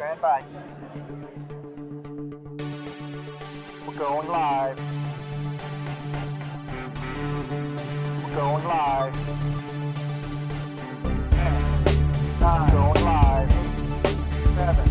Stand by. We're going live. We're going live. 10, 9, going live. 7,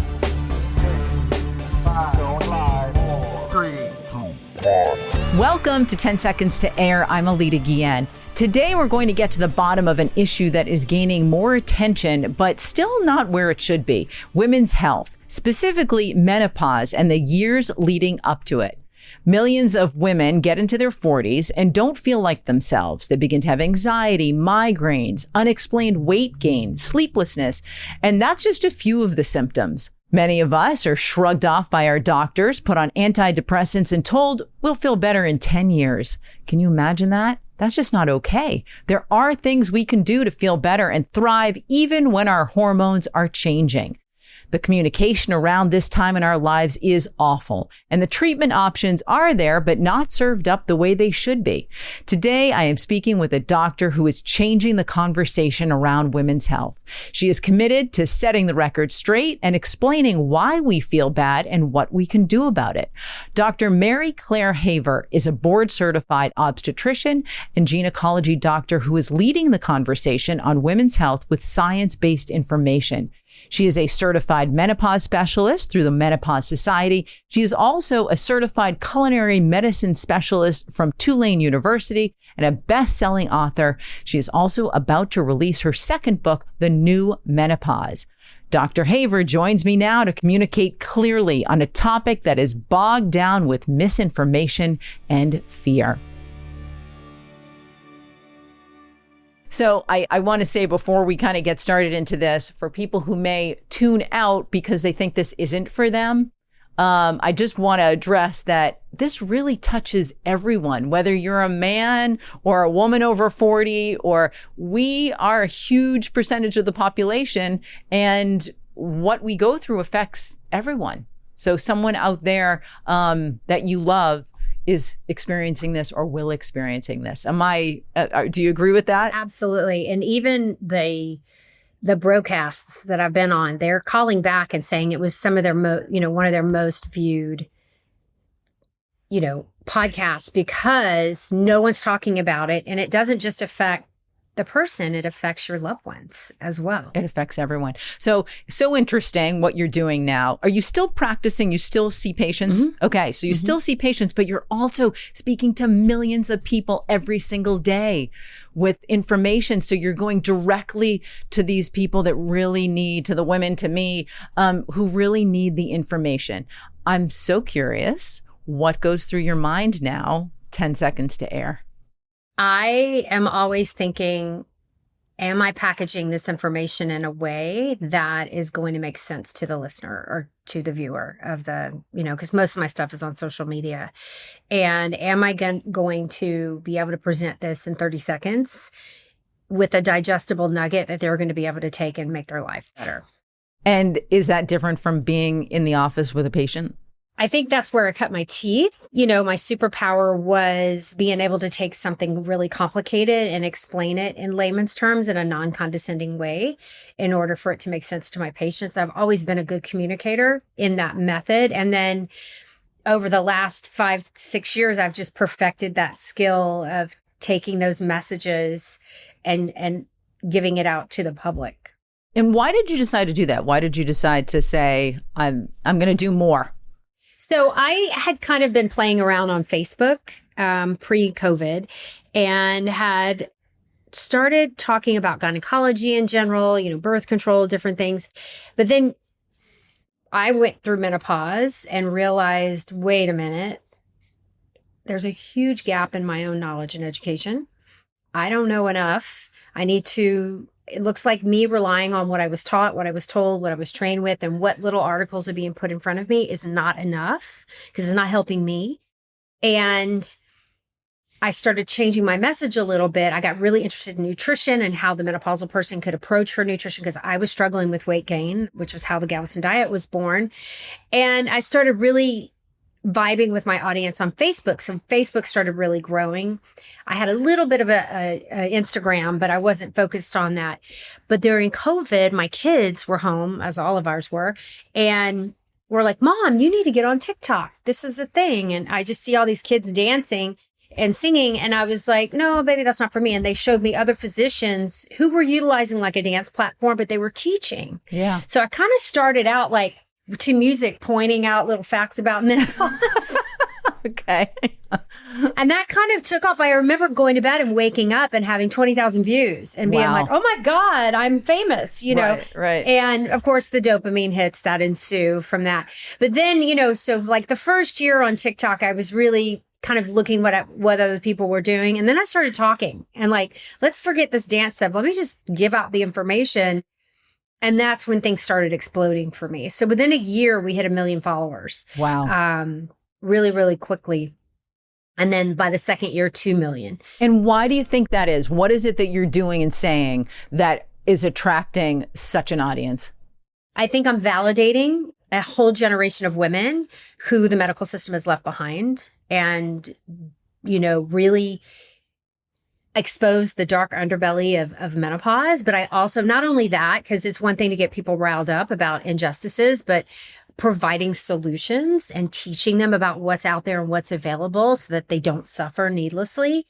6, 5, going live. 4, 3, 2, 1. Welcome to 10 Seconds to Air. I'm Alita Guillen. Today, we're going to get to the bottom of an issue that is gaining more attention, but still not where it should be. Women's health, specifically menopause and the years leading up to it. Millions of women get into their 40s and don't feel like themselves. They begin to have anxiety, migraines, unexplained weight gain, sleeplessness, and that's just a few of the symptoms. Many of us are shrugged off by our doctors, put on antidepressants, and told we'll feel better in 10 years. Can you imagine that? That's just not okay. There are things we can do to feel better and thrive even when our hormones are changing. The communication around this time in our lives is awful, and the treatment options are there, but not served up the way they should be. Today, I am speaking with a doctor who is changing the conversation around women's health. She is committed to setting the record straight and explaining why we feel bad and what we can do about it. Dr. Mary Claire Haver is a board-certified obstetrician and gynecology doctor who is leading the conversation on women's health with science-based information. She is a certified menopause specialist through the Menopause Society. She is also a certified culinary medicine specialist from Tulane University and a best-selling author. She is also about to release her second book, The New Menopause. Dr. Haver joins me now to communicate clearly on a topic that is bogged down with misinformation and fear. So I want to say before we kind of get started into this, for people who may tune out because they think this isn't for them, I just want to address that this really touches everyone, whether you're a man or a woman over 40, or we are a huge percentage of the population, and what we go through affects everyone. So someone out there that you love is experiencing this or will experiencing this. Do you agree with that? Absolutely. And even the broadcasts that I've been on, they're calling back and saying it was some of their one of their most viewed, podcasts, because no one's talking about it. And it doesn't just affect the person, it affects your loved ones as well. It affects everyone. So interesting what you're doing now. Are you still practicing? You still see patients? Mm-hmm. Okay. So you still see patients, but you're also speaking to millions of people every single day with information. So you're going directly to these people that really need, to the women, to me, who really need the information. I'm so curious what goes through your mind now, 10 seconds to air. I am always thinking, am I packaging this information in a way that is going to make sense to the listener or to the viewer of the, because most of my stuff is on social media. And am I going to be able to present this in 30 seconds with a digestible nugget that they're going to be able to take and make their life better? And is that different from being in the office with a patient? I think that's where I cut my teeth. My superpower was being able to take something really complicated and explain it in layman's terms in a non-condescending way in order for it to make sense to my patients. I've always been a good communicator in that method. And then over the last 5-6 years, I've just perfected that skill of taking those messages and giving it out to the public. And why did you decide to do that? Why did you decide to say, I'm going to do more? So I had kind of been playing around on Facebook pre-COVID and had started talking about gynecology in general, birth control, different things. But then I went through menopause and realized, wait a minute, there's a huge gap in my own knowledge and education. I don't know enough. It looks like me relying on what I was taught, what I was told, what I was trained with, and what little articles are being put in front of me is not enough because it's not helping me. And I started changing my message a little bit. I got really interested in nutrition and how the menopausal person could approach her nutrition because I was struggling with weight gain, which was how the Galveston diet was born. And I started really vibing with my audience on Facebook. So Facebook started really growing. I had a little bit of a Instagram, but I wasn't focused on that. But during COVID, my kids were home, as all of ours were, and we're like, Mom, you need to get on TikTok. This is a thing. And I just see all these kids dancing and singing. And I was like, no, baby, that's not for me. And they showed me other physicians who were utilizing like a dance platform, but they were teaching. Yeah. So I kind of started out like to music, pointing out little facts about menopause. Okay. And that kind of took off. I remember going to bed and waking up and having 20,000 views and being Wow. like, oh my God, I'm famous, you know? Right. And of course, the dopamine hits that ensue from that. But then, you know, so like the first year on TikTok, I was really kind of looking what other people were doing. And then I started talking and like, let's forget this dance stuff. Let me just give out the information. And that's when things started exploding for me. So within a year, we hit 1 million followers. Wow. Really, really quickly. And then by the second year, 2 million. And why do you think that is? What is it that you're doing and saying that is attracting such an audience? I think I'm validating a whole generation of women who the medical system has left behind and, you know, really expose the dark underbelly of menopause. But I also, not only that, because it's one thing to get people riled up about injustices, but providing solutions and teaching them about what's out there and what's available so that they don't suffer needlessly.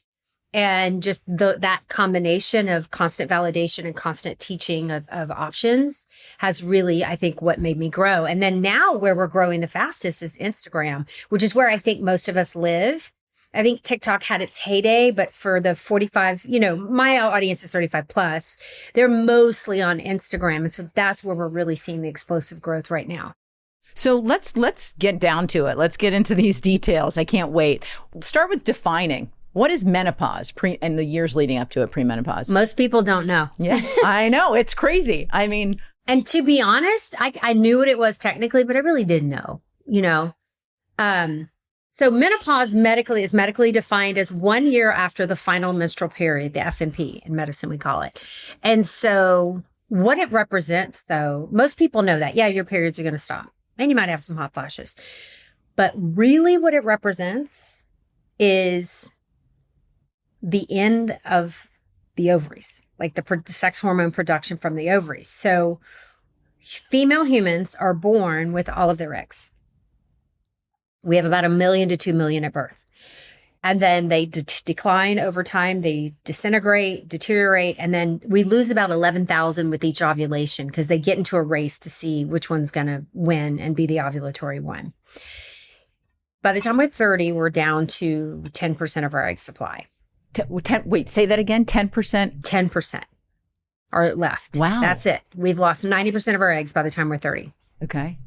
And just that combination of constant validation and constant teaching of options has really, I think, what made me grow. And then now where we're growing the fastest is Instagram, which is where I think most of us live. I think TikTok had its heyday, but for the 45, you know, my audience is 35 plus. They're mostly on Instagram. And so that's where we're really seeing the explosive growth right now. So let's get down to it. Let's get into these details. I can't wait. Start with defining. What is menopause and the years leading up to it, premenopause? Most people don't know. Yeah, I know. It's crazy. I mean, and to be honest, I knew what it was technically, but I really didn't know, you know. So menopause is medically defined as 1 year after the final menstrual period, the FMP in medicine, we call it. And so what it represents, though, most people know that. Yeah, your periods are going to stop and you might have some hot flashes. But really what it represents is the end of the ovaries, like the sex hormone production from the ovaries. So female humans are born with all of their eggs. We have about 1 million to 2 million at birth. And then they decline over time. They disintegrate, deteriorate. And then we lose about 11,000 with each ovulation because they get into a race to see which one's going to win and be the ovulatory one. By the time we're 30, we're down to 10% of our egg supply. Wait, say that again. 10%? 10% are left. Wow. That's it. We've lost 90% of our eggs by the time we're 30. Okay.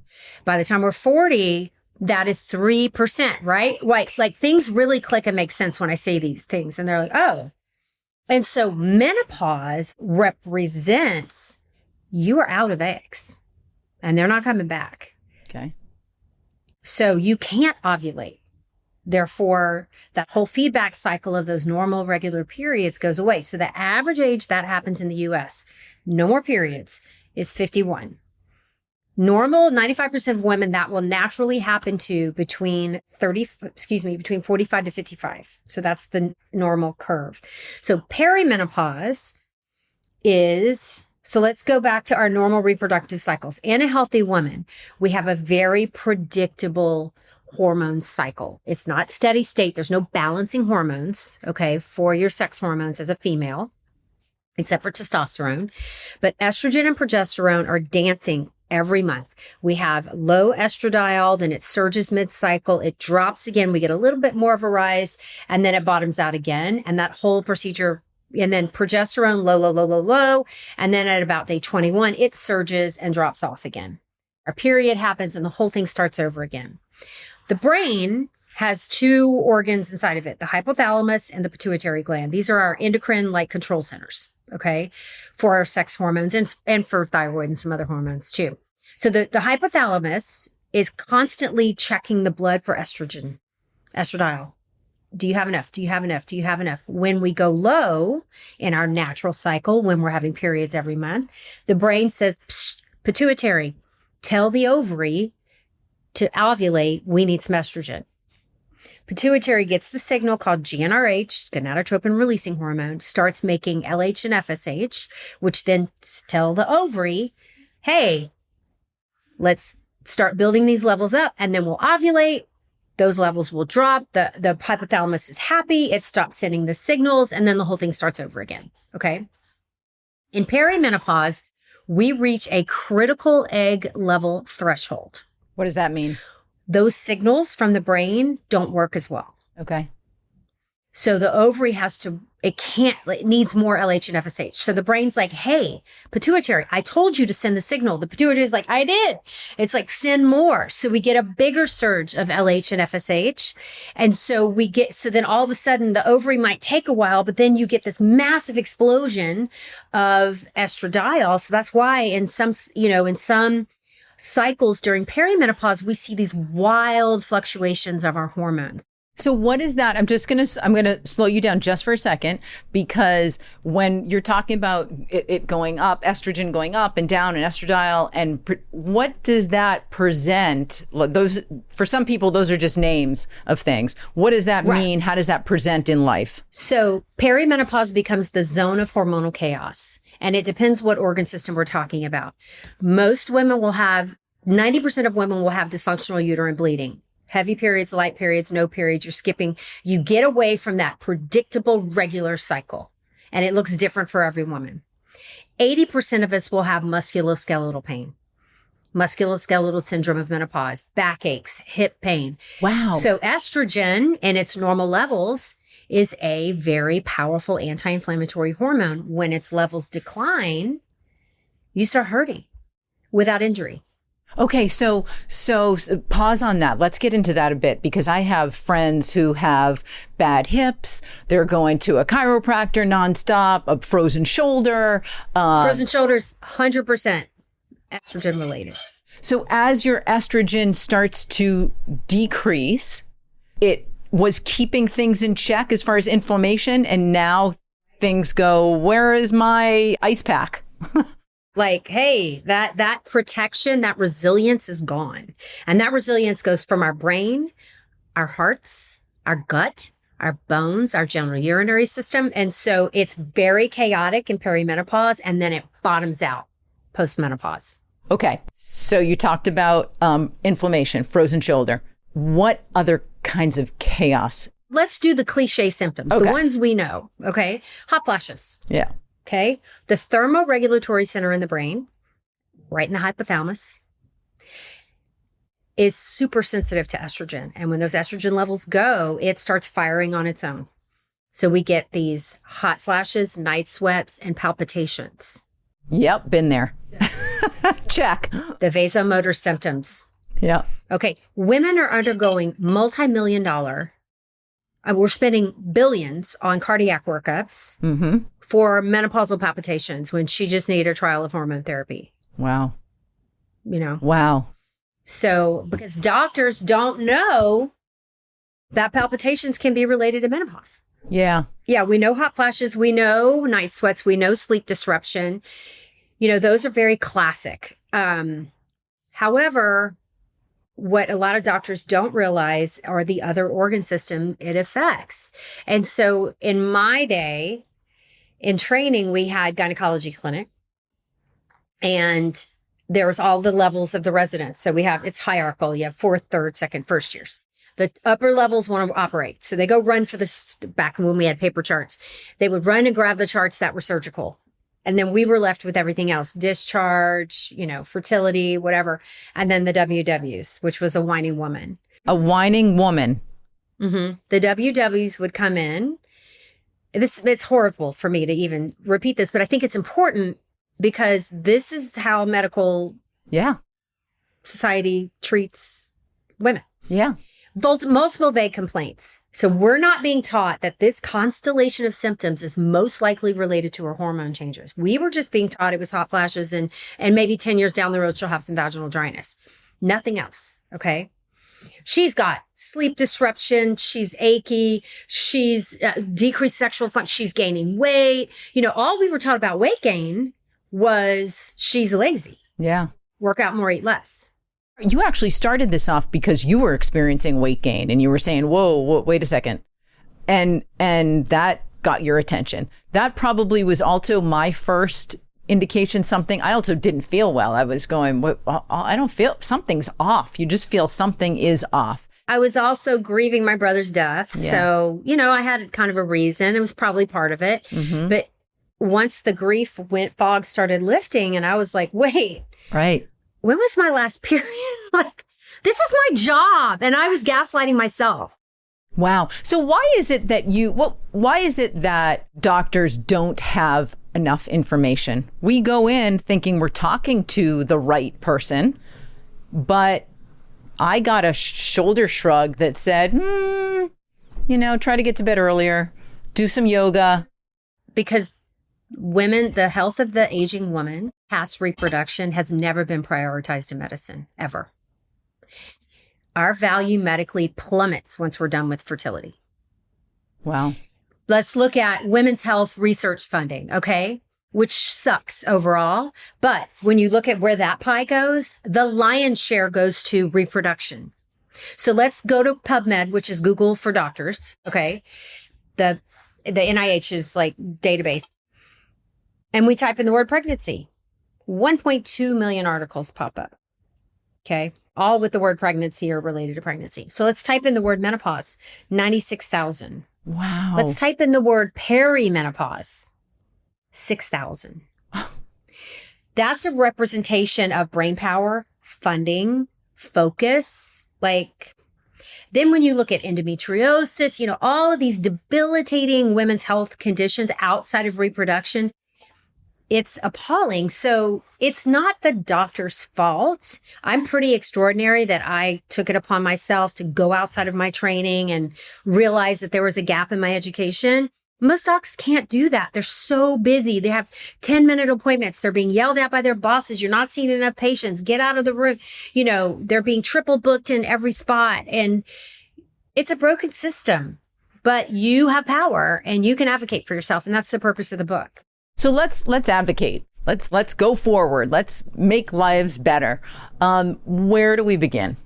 By the time we're 40, that is 3%, right? Like things really click and make sense when I say these things. And they're like, oh. And so menopause represents you are out of eggs and they're not coming back. Okay. So you can't ovulate. Therefore, that whole feedback cycle of those normal, regular periods goes away. So the average age that happens in the US, no more periods, is 51. Normal, 95% of women that will naturally happen to between 45 to 55. So that's the normal curve. So perimenopause is, so let's go back to our normal reproductive cycles. In a healthy woman, we have a very predictable hormone cycle. It's not steady state. There's no balancing hormones, okay, for your sex hormones as a female, except for testosterone. But estrogen and progesterone are dancing every month. We have low estradiol, then it surges mid-cycle, it drops again, we get a little bit more of a rise, and then it bottoms out again. And that whole procedure, and then progesterone, low, and then at about day 21, it surges and drops off again. Our period happens and the whole thing starts over again. The brain has two organs inside of it, the hypothalamus and the pituitary gland. These are our endocrine like control centers, okay, for our sex hormones and for thyroid and some other hormones too. So the hypothalamus is constantly checking the blood for estrogen, estradiol. Do you have enough? Do you have enough? Do you have enough? When we go low in our natural cycle, when we're having periods every month, the brain says, psst, pituitary, tell the ovary to ovulate, we need some estrogen. Pituitary gets the signal called GnRH, gonadotropin releasing hormone, starts making LH and FSH, which then tell the ovary, hey, let's start building these levels up and then we'll ovulate. Those levels will drop. The hypothalamus is happy. It stops sending the signals and then the whole thing starts over again. Okay. In perimenopause, we reach a critical egg level threshold. What does that mean? Those signals from the brain don't work as well. Okay. So the ovary it needs more LH and FSH. So the brain's like, hey, pituitary, I told you to send the signal. The pituitary is like, I did. It's like, send more. So we get a bigger surge of LH and FSH. And so then all of a sudden the ovary might take a while, but then you get this massive explosion of estradiol. So that's why in some cycles during perimenopause, we see these wild fluctuations of our hormones. So what is that? I'm going to slow you down just for a second, because when you're talking about it going up, estrogen going up and down and estradiol, and what does that present? For some people, those are just names of things. What does that mean? How does that present in life? So perimenopause becomes the zone of hormonal chaos. And it depends what organ system we're talking about. 90% of women will have dysfunctional uterine bleeding. Heavy periods, light periods, no periods, you're skipping. You get away from that predictable, regular cycle. And it looks different for every woman. 80% of us will have musculoskeletal pain, musculoskeletal syndrome of menopause, backaches, hip pain. Wow. So estrogen in its normal levels is a very powerful anti-inflammatory hormone. When its levels decline, you start hurting without injury. Okay, so pause on that. Let's get into that a bit, because I have friends who have bad hips. They're going to a chiropractor nonstop, a frozen shoulder. Frozen shoulders, 100% estrogen related. So as your estrogen starts to decrease, it was keeping things in check as far as inflammation, and now things go, where is my ice pack? Like, hey, that protection, that resilience is gone. And that resilience goes from our brain, our hearts, our gut, our bones, our general urinary system. And so it's very chaotic in perimenopause, and then it bottoms out postmenopause. Okay. So you talked about inflammation, frozen shoulder. What other kinds of chaos? Let's do the cliche symptoms, Okay. the ones we know. Okay. Hot flashes. Yeah. Okay. The thermoregulatory center in the brain, right in the hypothalamus, is super sensitive to estrogen. And when those estrogen levels go, it starts firing on its own. So we get these hot flashes, night sweats, and palpitations. Yep. Been there. Check. The vasomotor symptoms. Yeah. Okay. Women are undergoing multi-million-dollar, we're spending billions on cardiac workups for menopausal palpitations when she just needed a trial of hormone therapy. Wow. Wow. So, because doctors don't know that palpitations can be related to menopause. Yeah. Yeah, we know hot flashes, we know night sweats, we know sleep disruption. Those are very classic. However, what a lot of doctors don't realize are the other organ system it affects. And so in my day, in training, we had gynecology clinic, and there was all the levels of the residents. So it's hierarchical. You have fourth, third, second, first years. The upper levels want to operate. So they go run for this, back when we had paper charts, they would run and grab the charts that were surgical. And then we were left with everything else, discharge, fertility, whatever. And then the WWs, which was a whining woman. A whining woman. Mm-hmm. The WWs would come in. It's horrible for me to even repeat this, but I think it's important because this is how medical society treats women. Yeah. Multiple vague complaints. So we're not being taught that this constellation of symptoms is most likely related to her hormone changes. We were just being taught it was hot flashes and maybe 10 years down the road, she'll have some vaginal dryness. Nothing else. Okay. She's got sleep disruption. She's achy. She's decreased sexual function. She's gaining weight. All we were taught about weight gain was she's lazy. Yeah. Work out more, eat less. You actually started this off because you were experiencing weight gain and you were saying, whoa, wait a second. And that got your attention. That probably was also my first indication something. I also didn't feel well. I was going, I don't feel, something's off. You just feel something is off. I was also grieving my brother's death. Yeah. So, I had kind of a reason. It was probably part of it. Mm-hmm. But once the grief fog started lifting and I was like, wait, right. When was my last period? Like, this is my job. And I was gaslighting myself. Wow. So why is it that doctors don't have enough information? We go in thinking we're talking to the right person, but I got a shoulder shrug that said, try to get to bed earlier, do some yoga. Because women, the health of the aging woman, past reproduction has never been prioritized in medicine, ever. Our value medically plummets once we're done with fertility. Wow. Let's look at women's health research funding, okay? Which sucks overall. But when you look at where that pie goes, the lion's share goes to reproduction. So let's go to PubMed, which is Google for doctors, okay? The NIH's database. And we type in the word pregnancy. 1.2 million articles pop up. Okay. All with the word pregnancy or related to pregnancy. So let's type in the word menopause. 96,000. Wow. Let's type in the word perimenopause. 6,000. That's a representation of brain power, funding, focus. Then when you look at endometriosis, all of these debilitating women's health conditions outside of reproduction, it's appalling. So it's not the doctor's fault. I'm pretty extraordinary that I took it upon myself to go outside of my training and realize that there was a gap in my education. Most docs can't do that. They're so busy. They have 10-minute appointments. They're being yelled at by their bosses. You're not seeing enough patients. Get out of the room. They're being triple booked in every spot. And it's a broken system, but you have power and you can advocate for yourself. And that's the purpose of the book. So let's advocate. Let's go forward. Let's make lives better. Where do we begin?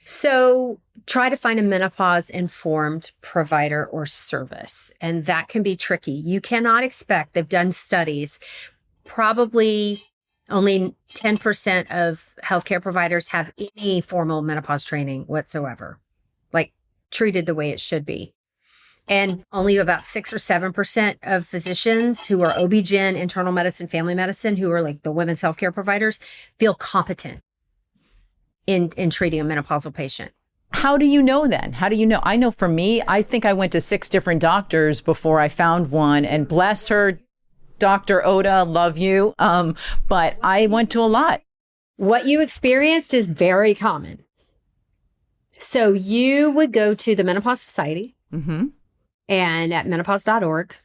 So try to find a menopause informed provider or service. And that can be tricky. You cannot expect, they've done studies, probably only 10% of healthcare providers have any formal menopause training whatsoever, treated the way it should be. And only about 6 or 7% of physicians who are OB-GYN, internal medicine, family medicine, who are the women's healthcare providers, feel competent in treating a menopausal patient. How do you know then? How do you know? I know for me, I think I went to 6 different doctors before I found one, and bless her, Dr. Oda, love you. But I went to a lot. What you experienced is very common. So you would go to the Menopause Society. Mm-hmm. And at menopause.org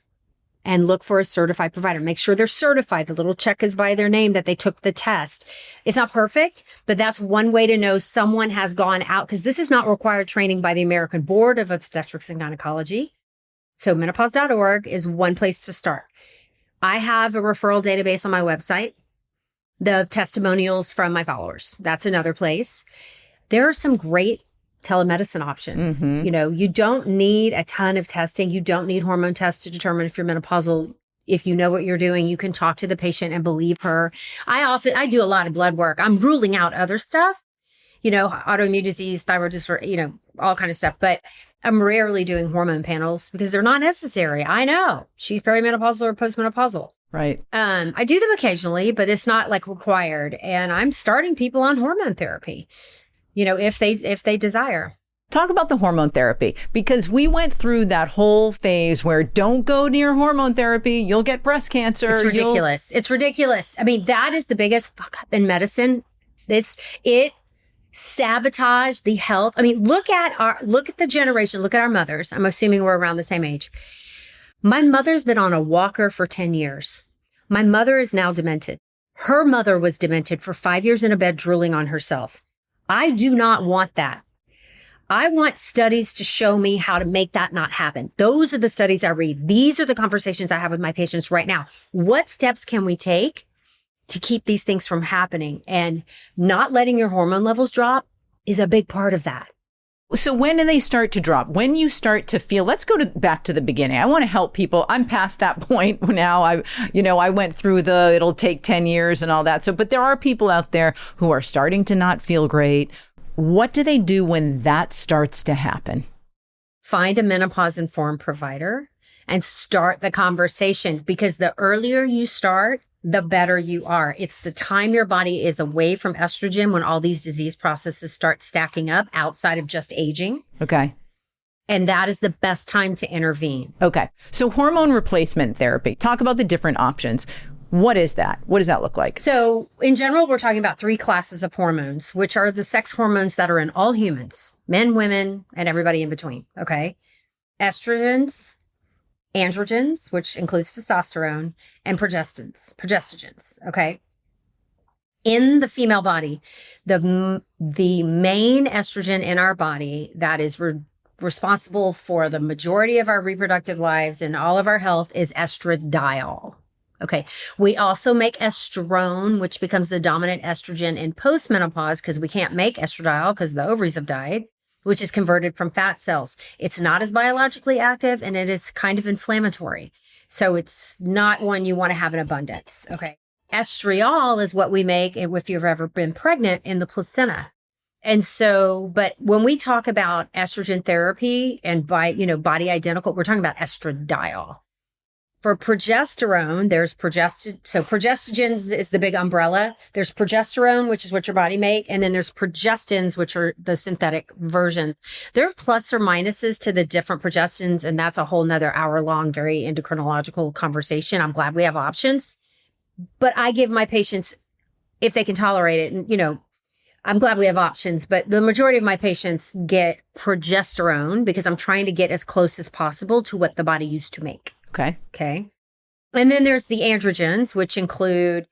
and look for a certified provider. Make sure they're certified. The little check is by their name that they took the test. It's not perfect, but that's one way to know someone has gone out, because this is not required training by the American Board of Obstetrics and Gynecology. So menopause.org is one place to start. I have a referral database on my website, the testimonials from my followers. That's another place. There are some great telemedicine options. Mm-hmm. You don't need a ton of testing. You don't need hormone tests to determine if you're menopausal. If you know what you're doing, you can talk to the patient and believe her. I do a lot of blood work. I'm ruling out other stuff, autoimmune disease, thyroid disorder, all kind of stuff. But I'm rarely doing hormone panels because they're not necessary. I know she's perimenopausal or postmenopausal. Right. I do them occasionally, but it's not required. And I'm starting people on hormone therapy. If they desire. Talk about the hormone therapy, because we went through that whole phase where don't go near hormone therapy. You'll get breast cancer. It's ridiculous. It's ridiculous. I mean, that is the biggest fuck up in medicine. It sabotaged the health. I mean, look at the generation, look at our mothers. I'm assuming we're around the same age. My mother's been on a walker for 10 years. My mother is now demented. Her mother was demented for 5 years in a bed drooling on herself. I do not want that. I want studies to show me how to make that not happen. Those are the studies I read. These are the conversations I have with my patients right now. What steps can we take to keep these things from happening. And not letting your hormone levels drop is a big part of that. So when do they start to drop? When you start to feel, let's go back to the beginning. I want to help people. I'm past that point now. I went through it'll take 10 years and all that. So, but there are people out there who are starting to not feel great. What do they do when that starts to happen? Find a menopause informed provider and start the conversation, because the earlier you start, the better you are. It's the time your body is away from estrogen when all these disease processes start stacking up outside of just aging. Okay. And that is the best time to intervene. Okay. So hormone replacement therapy, talk about the different options. What is that? What does that look like? So in general, we're talking about 3 classes of hormones, which are the sex hormones that are in all humans, men, women, and everybody in between. Okay. Estrogens, androgens, which includes testosterone, and progestogens. Okay. In the female body, the main estrogen in our body that is responsible for the majority of our reproductive lives and all of our health is estradiol. Okay. We also make estrone, which becomes the dominant estrogen in postmenopause because we can't make estradiol because the ovaries have died, which is converted from fat cells. It's not as biologically active and it is kind of inflammatory. So it's not one you want to have in abundance. Okay. Estriol is what we make if you've ever been pregnant in the placenta. And so, but when we talk about estrogen therapy and body identical, we're talking about estradiol. For progesterone, there's progestogens is the big umbrella. There's progesterone, which is what your body make. And then there's progestins, which are the synthetic versions. There are plus or minuses to the different progestins. And that's a whole nother hour-long, very endocrinological conversation. I'm glad we have options. But I give my patients, if they can tolerate it, and, I'm glad we have options, but the majority of my patients get progesterone because I'm trying to get as close as possible to what the body used to make. Okay. And then there's the androgens, which include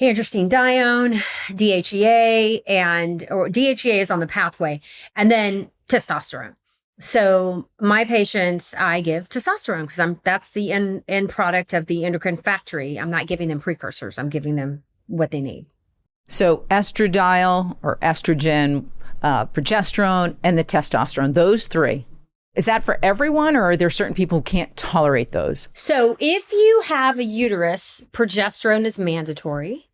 androstenedione, DHEA, or DHEA is on the pathway, and then testosterone. So my patients, I give testosterone because that's the end product of the endocrine factory. I'm not giving them precursors. I'm giving them what they need. So estradiol or estrogen, progesterone, and the testosterone, those 3. Is that for everyone, or are there certain people who can't tolerate those? So if you have a uterus, progesterone is mandatory.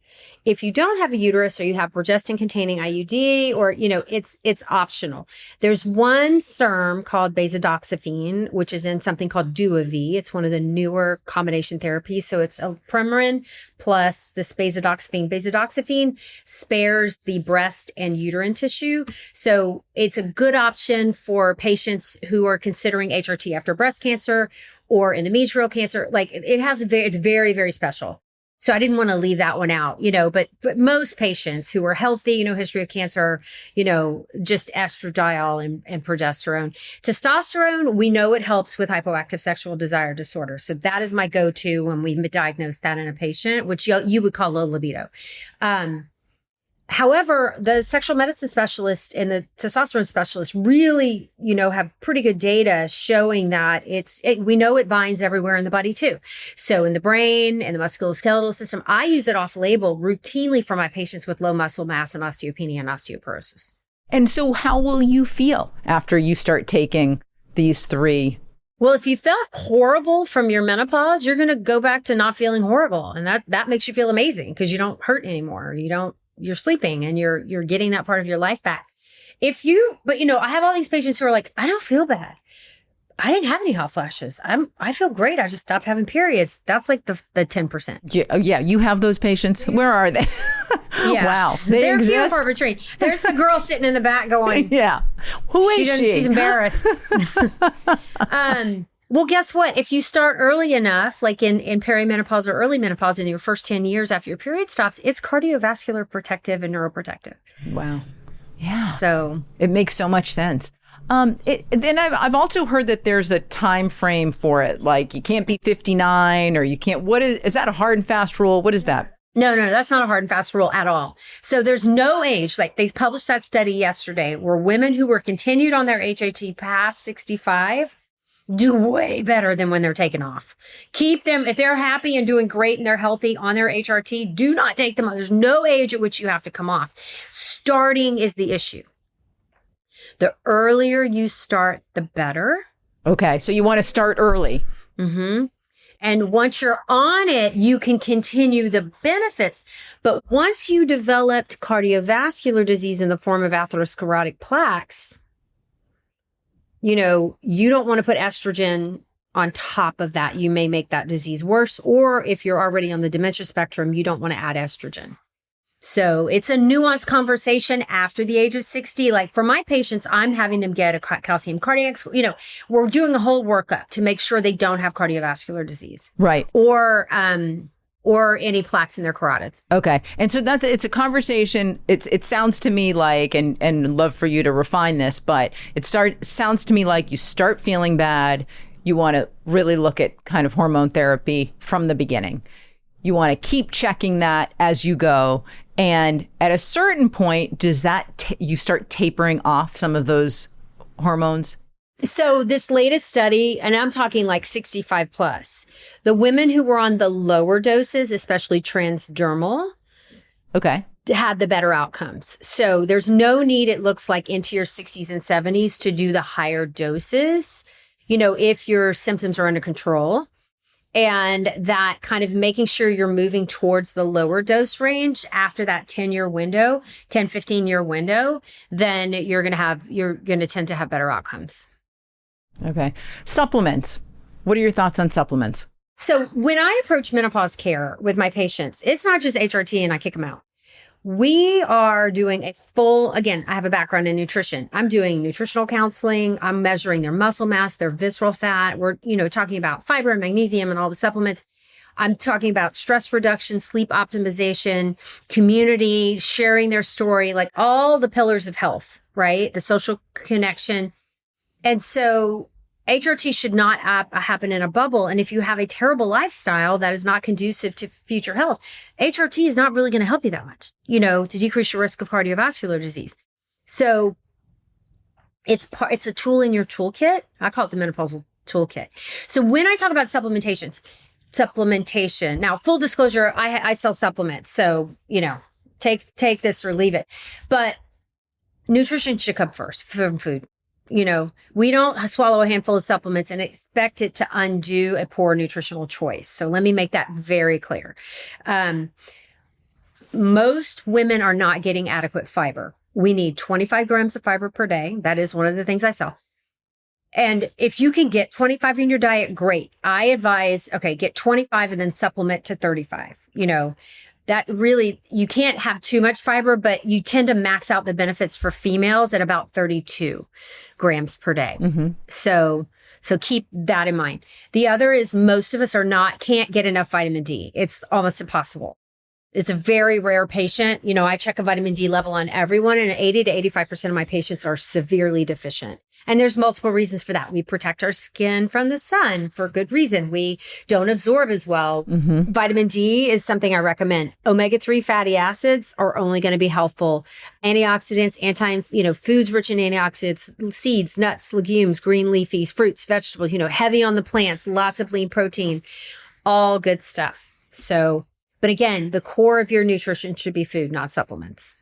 If you don't have a uterus or you have progestin-containing IUD, or, it's optional. There's one SERM called basidoxifene, which is in something called Duovi. It's one of the newer combination therapies. So it's a Premarin plus this basidoxifene. Basidoxifene spares the breast and uterine tissue. So it's a good option for patients who are considering HRT after breast cancer or endometrial cancer. It's very, very special. So I didn't want to leave that one out, but most patients who are healthy, history of cancer, just estradiol and progesterone. Testosterone, we know it helps with hypoactive sexual desire disorder. So that is my go-to when we diagnose that in a patient, which you would call low libido. However, the sexual medicine specialist and the testosterone specialist really, have pretty good data showing that we know it binds everywhere in the body too. So in the brain and the musculoskeletal system, I use it off label routinely for my patients with low muscle mass and osteopenia and osteoporosis. And so how will you feel after you start taking these 3? Well, if you felt horrible from your menopause, you're going to go back to not feeling horrible. And that makes you feel amazing because you don't hurt anymore. You're sleeping and you're getting that part of your life back. I have all these patients who are like, I don't feel bad. I didn't have any hot flashes. I feel great. I just stopped having periods. That's like the 10%. Yeah. You have those patients. Where are they? Yeah. Wow. They're few and far between. There's the girl sitting in the back going, yeah. Who is she? She's embarrassed. Well, guess what? If you start early enough, like in perimenopause or early menopause in your first 10 years after your period stops, it's cardiovascular protective and neuroprotective. Wow. Yeah. So it makes so much sense. Then I've also heard that there's a time frame for it. Like you can't be 59 or you can't, is that a hard and fast rule? What is that? No, that's not a hard and fast rule at all. So there's no age. Like they published that study yesterday where women who were continued on their HAT past 65 do way better than when they're taken off. Keep them, if they're happy and doing great and they're healthy on their HRT, do not take them off. There's no age at which you have to come off. Starting is the issue. The earlier you start, the better. Okay. So you want to start early. Mm-hmm. And once you're on it, you can continue the benefits. But once you developed cardiovascular disease in the form of atherosclerotic plaques, you don't want to put estrogen on top of that. You may make that disease worse. Or if you're already on the dementia spectrum, you don't want to add estrogen. So it's a nuanced conversation after the age of 60. Like for my patients, I'm having them get a calcium cardiac, we're doing a whole workup to make sure they don't have cardiovascular disease. Right. Or any plaques in their carotids. Okay. And so it's a conversation. It sounds to me like, and love for you to refine this, but sounds to me like you start feeling bad. You want to really look at kind of hormone therapy from the beginning. You want to keep checking that as you go. And at a certain point, does that you start tapering off some of those hormones? So this latest study, and I'm talking like 65 plus, the women who were on the lower doses, especially transdermal, okay, had the better outcomes. So there's no need, it looks like, into your 60s and 70s to do the higher doses, if your symptoms are under control. And that kind of making sure you're moving towards the lower dose range after that 15-year window, then you're going to tend to have better outcomes. Okay. Supplements. What are your thoughts on supplements? So when I approach menopause care with my patients, it's not just HRT and I kick them out. We are doing a again, I have a background in nutrition. I'm doing nutritional counseling. I'm measuring their muscle mass, their visceral fat. We're, talking about fiber and magnesium and all the supplements. I'm talking about stress reduction, sleep optimization, community, sharing their story, like all the pillars of health, right? The social connection. And so HRT should not happen in a bubble. And if you have a terrible lifestyle that is not conducive to future health, HRT is not really going to help you that much, to decrease your risk of cardiovascular disease. So it's a tool in your toolkit. I call it the menopausal toolkit. So when I talk about supplementation, now full disclosure, I sell supplements. So, take this or leave it, but nutrition should come first from food. We don't swallow a handful of supplements and expect it to undo a poor nutritional choice. So let me make that very clear. Most women are not getting adequate fiber. We need 25 grams of fiber per day. That is one of the things I sell. And if you can get 25 in your diet, great. I advise, get 25 and then supplement to 35. That really, you can't have too much fiber, but you tend to max out the benefits for females at about 32 grams per day. Mm-hmm. So keep that in mind. The other is most of us can't get enough vitamin D. It's almost impossible. It's a very rare patient. I check a vitamin D level on everyone, and 80 to 85% of my patients are severely deficient. And there's multiple reasons for that. We protect our skin from the sun for good reason. We don't absorb as well. Mm-hmm. Vitamin D is something I recommend. Omega-3 fatty acids are only going to be helpful. Antioxidants, foods rich in antioxidants, seeds, nuts, legumes, green leafies, fruits, vegetables, heavy on the plants, lots of lean protein, all good stuff. So, but again, the core of your nutrition should be food, not supplements.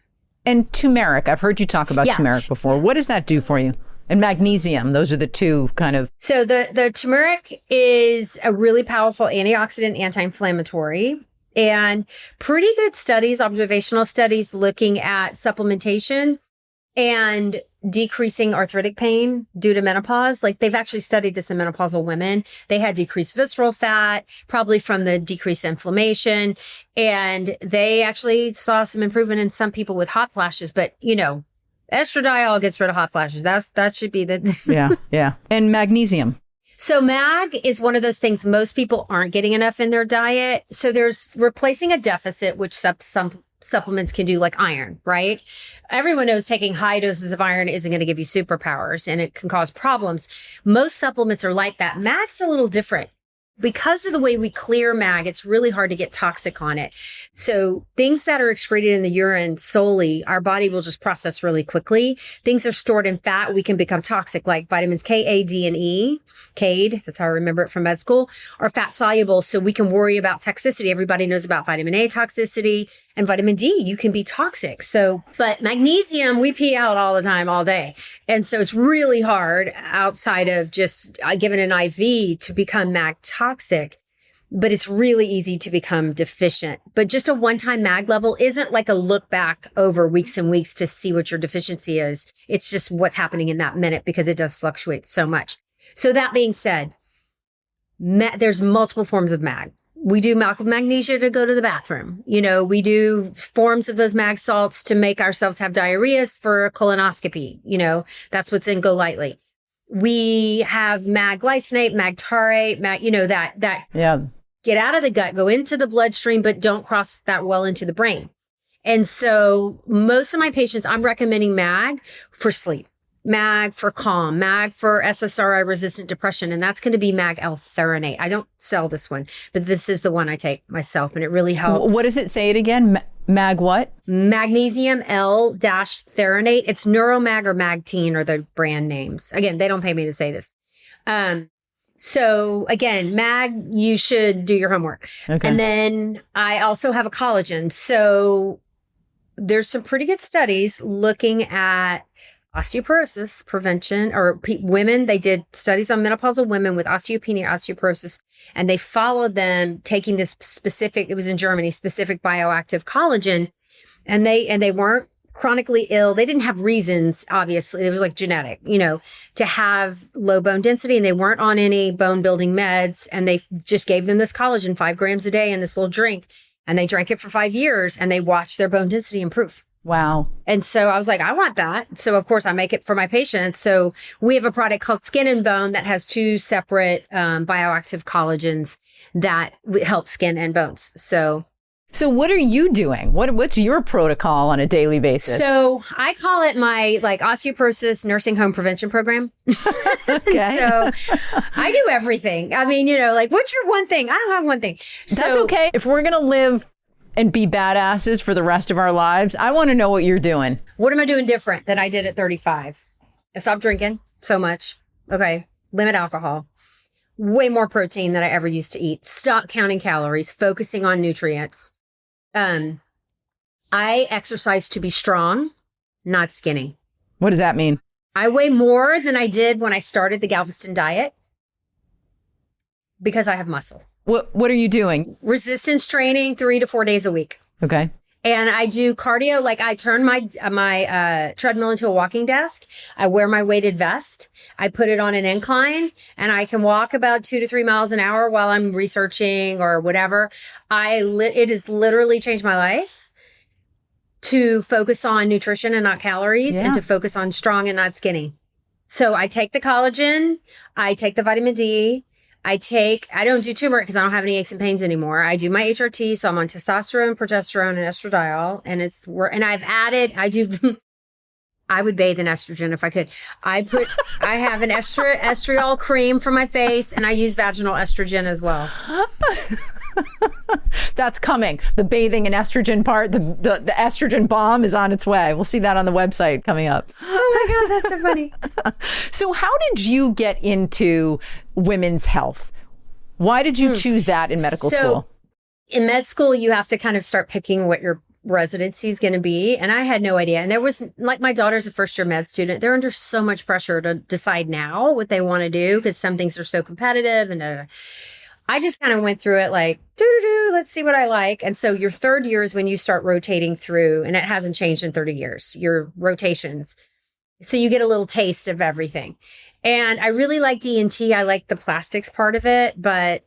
And turmeric. I've heard you talk about turmeric before. What does that do for you? And magnesium. Those are the two kind of. So the turmeric is a really powerful antioxidant, anti-inflammatory, and pretty good studies, observational studies looking at supplementation and decreasing arthritic pain due to menopause. Like they've actually studied this in menopausal women. They had decreased visceral fat, probably from the decreased inflammation. And they actually saw some improvement in some people with hot flashes, but estradiol gets rid of hot flashes. That should be the yeah. And magnesium. So mag is one of those things most people aren't getting enough in their diet. So there's replacing a deficit, which some supplements can do, like iron, right? Everyone knows taking high doses of iron isn't going to give you superpowers and it can cause problems. Most supplements are like that. Mag's a little different. because of the way we clear mag, it's really hard to get toxic on it. So things that are excreted in the urine solely, our body will just process really quickly. Things are stored in fat, we can become toxic, like vitamins K, A, D, and E. CADE, that's how I remember it from med school, are fat soluble. So we can worry about toxicity. Everybody knows about vitamin A toxicity, and vitamin D, you can be toxic. So, but magnesium, we pee out all the time, all day. And so it's really hard outside of just giving an IV to become mag toxic. But it's really easy to become deficient. But just a one-time mag level isn't like a look back over weeks and weeks to see what your deficiency is. It's just what's happening in that minute, because it does fluctuate so much. So that being said, there's multiple forms of mag. We do milk with magnesia to go to the bathroom. You know, we do forms of those mag salts to make ourselves have diarrhea for colonoscopy. You know, that's what's in Go Lightly. We have mag glycinate, mag taurate, mag, you know, that Yeah. Get out of the gut, go into the bloodstream, but don't cross that well into the brain. And so most of my patients, I'm recommending mag for sleep, mag for calm, mag for SSRI resistant depression. And that's going to be mag L-threonate. I don't sell this one, but this is the one I take myself, and it really helps. What does it say it again? Mag what? Magnesium L-threonate. It's Neuromag or Magtine are the brand names. Again, they don't pay me to say this. So again, mag, you should do your homework. Okay. And then I also have a collagen. So there's some pretty good studies looking at osteoporosis prevention, or women. They did studies on menopausal women with osteopenia, osteoporosis, and they followed them taking this specific, it was in Germany, specific bioactive collagen. And they weren't chronically ill. They didn't have reasons, obviously. It was like genetic, you know, to have low bone density, and they weren't on any bone building meds. And they just gave them this collagen, 5 grams a day in this little drink. And they drank it for 5 years, and they watched their bone density improve. Wow. And so I was like, I want that. So of course I make it for my patients. So we have a product called Skin and Bone that has 2 separate bioactive collagens that help skin and bones. So what are you doing? What's your protocol on a daily basis? So I call it my like osteoporosis nursing home prevention program. Okay. So I do everything. I mean, you know, like, what's your one thing? I don't have one thing. That's okay. If we're going to live and be badasses for the rest of our lives, I want to know what you're doing. What am I doing different than I did at 35? I stopped drinking so much. Okay. Limit alcohol. Way more protein than I ever used to eat. Stop counting calories, focusing on nutrients. I exercise to be strong, not skinny. What does that mean? I weigh more than I did when I started the Galveston diet because I have muscle. What are you doing? Resistance training 3 to 4 days a week. Okay. And I do cardio. Like, I turn my treadmill into a walking desk. I wear my weighted vest. I put it on an incline, and I can walk about 2 to 3 miles an hour while I'm researching or whatever. It has literally changed my life to focus on nutrition and not calories, and to focus on strong and not skinny. So I take the collagen. I take the vitamin D. I don't do turmeric because I don't have any aches and pains anymore. I do my HRT. So I'm on testosterone, progesterone, and estradiol. And I would bathe in estrogen if I could. I have an estriol cream for my face, and I use vaginal estrogen as well. That's coming. The bathing and estrogen part, the estrogen bomb is on its way. We'll see that on the website coming up. Oh my God, that's so funny. So how did you get into women's health? Why did you choose that in medical school? In med school, you have to kind of start picking what your residency is going to be. And I had no idea. And there was, like, my daughter's a first year med student. They're under so much pressure to decide now what they want to do because some things are so competitive. And I just kind of went through it like, let's see what I like. And so your third year is when you start rotating through, and it hasn't changed in 30 years, your rotations. So you get a little taste of everything. And I really liked ENT. I liked the plastics part of it, but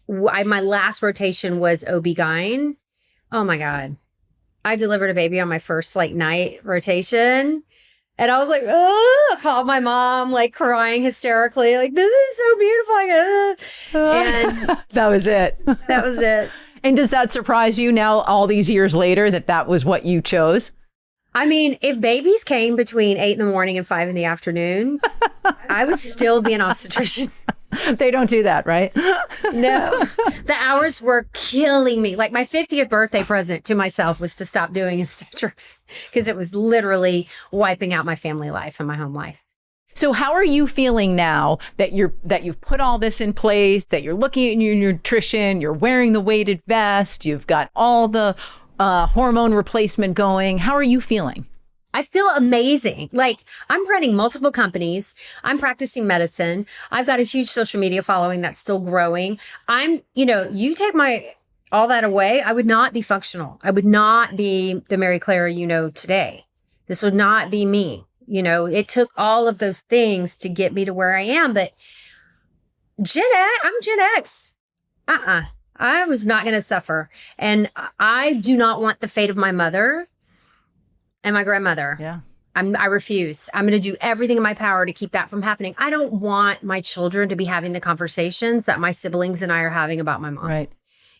my last rotation was OB-GYN. Oh my God. I delivered a baby on my first night rotation. And I was like, I called my mom, crying hysterically, like, this is so beautiful. And that was it. That was it. And does that surprise you now, all these years later, that was what you chose? I mean, if babies came between 8 in the morning and 5 in the afternoon, I would still be an obstetrician. They don't do that, right? No, the hours were killing me. Like my 50th birthday present to myself was to stop doing obstetrics because it was literally wiping out my family life and my home life. So how are you feeling now that you've put all this in place, that you're looking at your nutrition, you're wearing the weighted vest, you've got all the hormone replacement going? How are you feeling? I feel amazing. Like I'm running multiple companies. I'm practicing medicine. I've got a huge social media following that's still growing. You take all that away, I would not be functional. I would not be the Mary Clara you know today. This would not be me. It took all of those things to get me to where I am, but I'm Gen X. I was not going to suffer. And I do not want the fate of my mother and my grandmother. Yeah. I refuse. I'm going to do everything in my power to keep that from happening. I don't want my children to be having the conversations that my siblings and I are having about my mom. Right.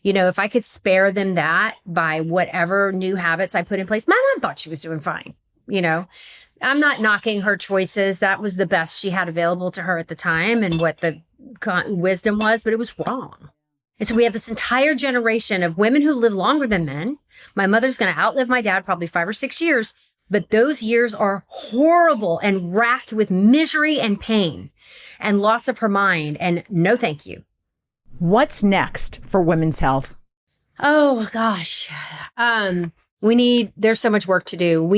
If I could spare them that by whatever new habits I put in place, my mom thought she was doing fine. I'm not knocking her choices. That was the best she had available to her at the time and what the wisdom was, but it was wrong. And so we have this entire generation of women who live longer than men. My mother's going to outlive my dad probably 5 or 6 years, but those years are horrible and racked with misery and pain and loss of her mind. And no, thank you. What's next for women's health? Oh, gosh. There's so much work to do.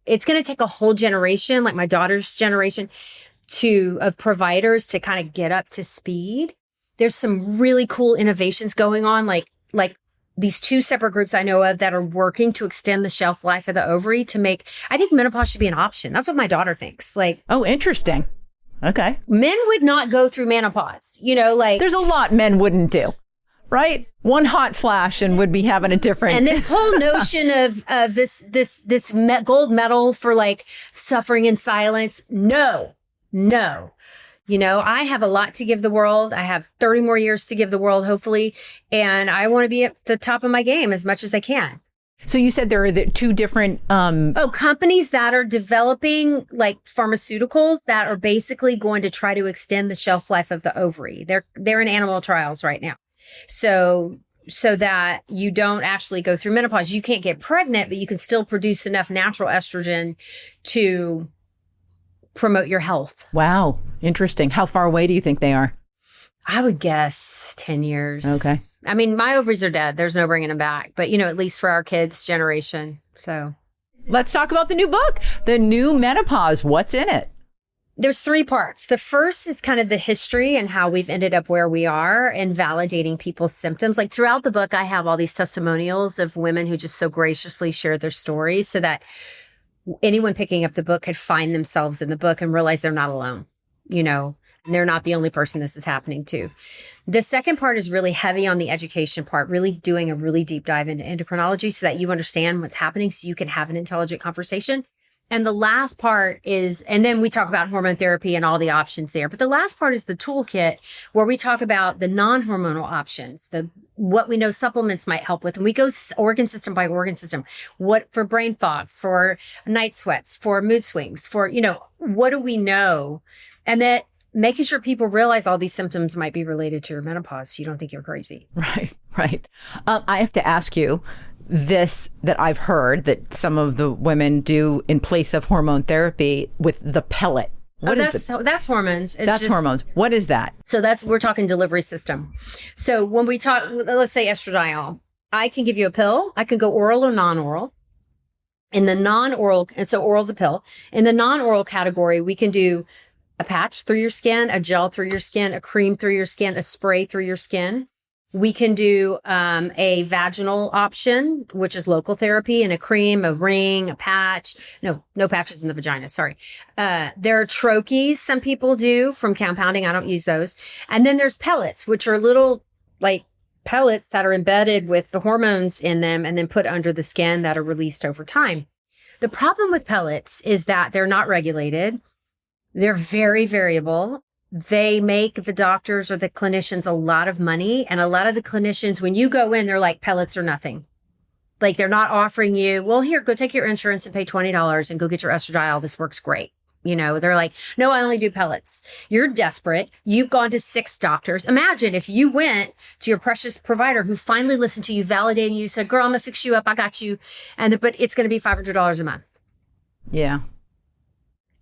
It's going to take a whole generation, like my daughter's generation, of providers to kind of get up to speed. There's some really cool innovations going on, like these 2 separate groups I know of that are working to extend the shelf life of the ovary I think menopause should be an option. That's what my daughter thinks. Oh, interesting. Okay. Men would not go through menopause, There's a lot men wouldn't do, right? One hot flash and would be having a different. And this whole notion of this gold medal for suffering in silence. No. I have a lot to give the world. I have 30 more years to give the world, hopefully. And I want to be at the top of my game as much as I can. So you said there are 2 different... companies that are developing pharmaceuticals that are basically going to try to extend the shelf life of the ovary. They're in animal trials right now. So that you don't actually go through menopause. You can't get pregnant, but you can still produce enough natural estrogen to promote your health. Wow. Interesting. How far away do you think they are? I would guess 10 years. Okay. I mean, my ovaries are dead. There's no bringing them back. But, at least for our kids' generation. So let's talk about the new book, The New Menopause. What's in it? There's 3 parts. The first is kind of the history and how we've ended up where we are and validating people's symptoms. Throughout the book, I have all these testimonials of women who just so graciously shared their stories so that anyone picking up the book could find themselves in the book and realize they're not alone, and they're not the only person this is happening to. The second part is really heavy on the education part, really doing a really deep dive into endocrinology so that you understand what's happening so you can have an intelligent conversation. And the last part is, and then we talk about hormone therapy and all the options there. But the last part is the toolkit where we talk about the non-hormonal options, what we know supplements might help with. And we go organ system by organ system, what for brain fog, for night sweats, for mood swings, for, what do we know? And that making sure people realize all these symptoms might be related to your menopause. So you don't think you're crazy. Right. I have to ask you, this that I've heard that some of the women do in place of hormone therapy with the pellet. That's hormones. That's hormones. What is that? So we're talking delivery system. So when we talk, let's say estradiol, I can give you a pill. I can go oral or non-oral. In the non-oral, and so oral's a pill. In the non-oral category, we can do a patch through your skin, a gel through your skin, a cream through your skin, a spray through your skin. We can do a vaginal option, which is local therapy, and a cream, a ring, a patch. No patches in the vagina. Sorry. There are troches some people do from compounding. I don't use those. And then there's pellets, which are little pellets that are embedded with the hormones in them and then put under the skin that are released over time. The problem with pellets is that they're not regulated. They're very variable. They make the doctors or the clinicians a lot of money. And a lot of the clinicians, when you go in, they're like, pellets are nothing. They're not offering you, well, here, go take your insurance and pay $20 and go get your estradiol. This works great. They're like, no, I only do pellets. You're desperate. You've gone to 6 doctors. Imagine if you went to your precious provider who finally listened to you, validating you, said, girl, I'm gonna fix you up. I got you. But it's going to be $500 a month. Yeah.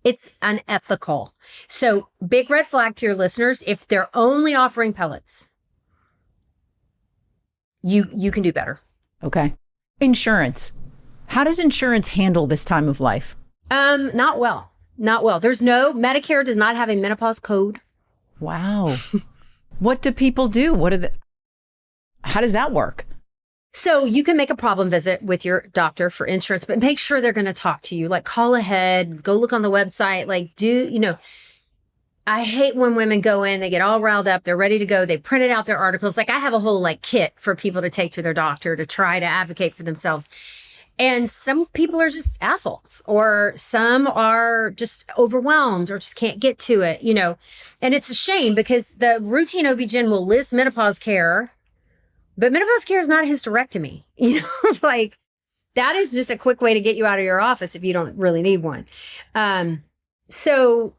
It's unethical. So big red flag to your listeners. If they're only offering pellets, you can do better. Okay. Insurance. How does insurance handle this time of life? Not well. Not well. Medicare does not have a menopause code. Wow. What do people do? How does that work? So you can make a problem visit with your doctor for insurance, but make sure they're going to talk to you. Like, call ahead, go look on the website. Like, I hate when women go in, they get all riled up, they're ready to go, they printed out their articles. Like, I have a whole kit for people to take to their doctor to try to advocate for themselves. And some people are just assholes, or some are just overwhelmed or just can't get to it, And it's a shame because the routine OB-GYN will list menopause care, but menopause care is not a hysterectomy. Like, that is just a quick way to get you out of your office if you don't really need one. So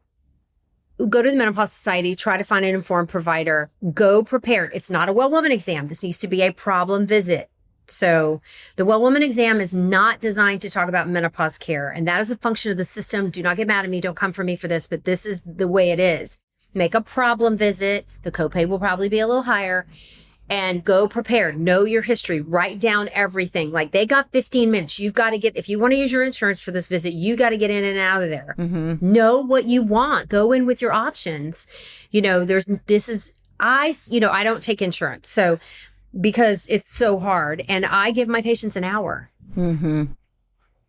go to the Menopause Society, try to find an informed provider, go prepared. It's not a well woman exam. This needs to be a problem visit. So the well woman exam is not designed to talk about menopause care. And that is a function of the system. Do not get mad at me. Don't come for me for this, but this is the way it is. Make a problem visit. The copay will probably be a little higher, and go prepared. Know your history. Write down everything. Like, they got 15 minutes. You've got to if you want to use your insurance for this visit, you got to get in and out of there. Mm-hmm. Know what you want. Go in with your options. I don't take insurance. So, because it's so hard, and I give my patients an hour. Mm-hmm.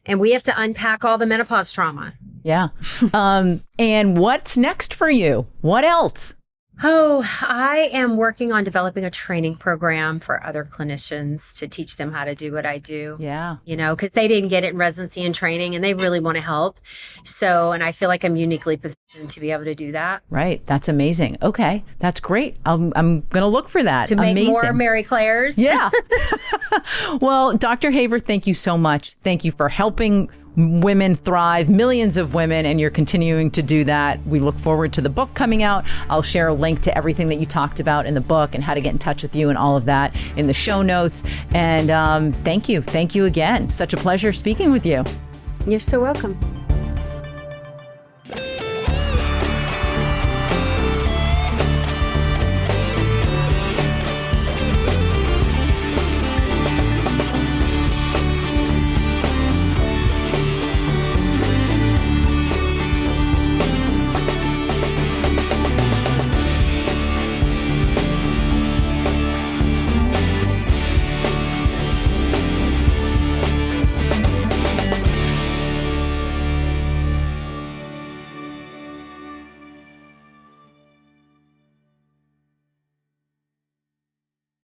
And we have to unpack all the menopause trauma. Yeah. And what's next for you? What else? Oh, I am working on developing a training program for other clinicians to teach them how to do what I do. Yeah. Because they didn't get it in residency and training, and they really want to help. So, and I feel like I'm uniquely positioned to be able to do that. Right. That's amazing. Okay. That's great. I'm going to look for that. To make amazing. More Mary Claires. Yeah. Well, Dr. Haver, thank you so much. Thank you for helping women thrive, millions of women, and you're continuing to do that. We look forward to the book coming out. I'll share a link to everything that you talked about in the book and how to get in touch with you and all of that in the show notes. And thank you. Thank you again. Such a pleasure speaking with you. You're so welcome.